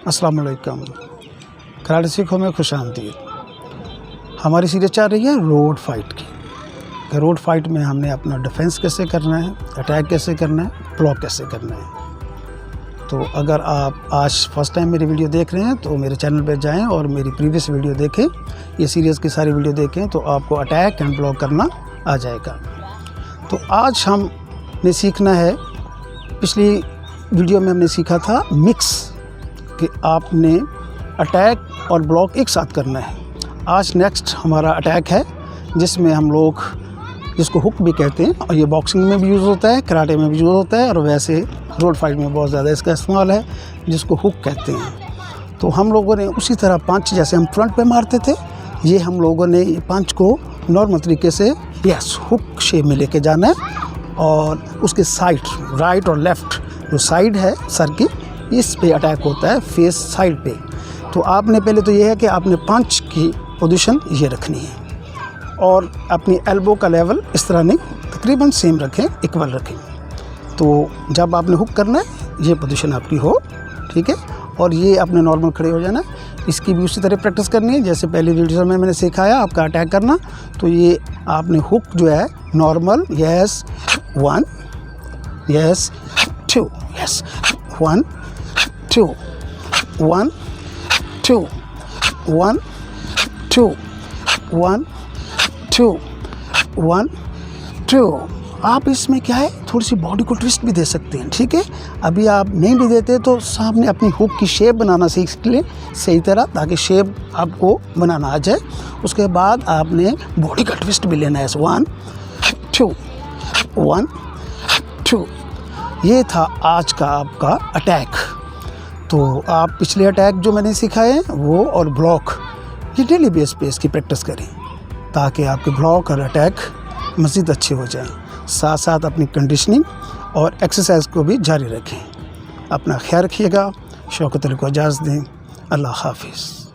अस्सलाम वालेकुम। कराटे सीखो में खुशामदीद। हमारी सीरीज चल रही है रोड फाइट की। रोड फाइट में हमने अपना डिफेंस कैसे करना है, अटैक कैसे करना है, ब्लॉक कैसे करना है। तो अगर आप आज फर्स्ट टाइम मेरी वीडियो देख रहे हैं तो मेरे चैनल पर जाएं और मेरी प्रीवियस वीडियो देखें। ये सीरीज़ की सारी वीडियो देखें तो आपको अटैक एंड ब्लॉक करना आ जाएगा। तो आज हमने सीखना है, पिछली वीडियो में हमने सीखा था मिक्स, कि आपने अटैक और ब्लॉक एक साथ करना है। आज नेक्स्ट हमारा अटैक है, जिसमें हम लोग जिसको हुक भी कहते हैं, और ये बॉक्सिंग में भी यूज़ होता है, कराटे में भी यूज़ होता है, और वैसे रोड फाइट में बहुत ज़्यादा इसका इस्तेमाल है, जिसको हुक कहते हैं। तो हम लोगों ने उसी तरह पंच जैसे हम फ्रंट पे मारते थे, ये हम लोगों ने ये पंच को नॉर्मल तरीके से हुक शेप में लेके जाना है, और उसके साइड राइट और लेफ़्ट जो साइड है सर की, इस पे अटैक होता है, फेस साइड पे। तो आपने पहले तो ये है कि आपने पंच की पोजीशन ये रखनी है, और अपनी एल्बो का लेवल इस तरह नहीं, तकरीबन सेम रखें, इक्वल रखें। तो जब आपने हुक करना है ये पोजीशन आपकी हो, ठीक है, और ये अपने नॉर्मल खड़े हो जाना। इसकी भी उसी तरह प्रैक्टिस करनी है जैसे पहले वीडियो में मैंने सिखाया आपका अटैक करना। तो ये आपने हुक जो है नॉर्मल, यस 1, यस 2, यस 1 2 1 2 1 2 1 2 1 2। आप इसमें क्या है, थोड़ी सी बॉडी को ट्विस्ट भी दे सकते हैं, ठीक है। अभी आप नहीं भी देते तो सामने अपनी हुक की शेप बनाना सीख लें सही तरह, ताकि शेप आपको बनाना आ जाए। उसके बाद आपने बॉडी का ट्विस्ट भी लेना है। 1 2 1 2। ये था आज का आपका अटैक। तो आप पिछले अटैक जो मैंने सिखाए वो और ब्लॉक, ये डेली बेस पे इसकी प्रैक्टिस करें, ताकि आपके ब्लॉक और अटैक मज़ीद अच्छे हो जाएं। साथ साथ अपनी कंडीशनिंग और एक्सरसाइज को भी जारी रखें। अपना ख्याल रखिएगा। शौकत अली को इजाज़त दें। अल्लाह हाफिज़।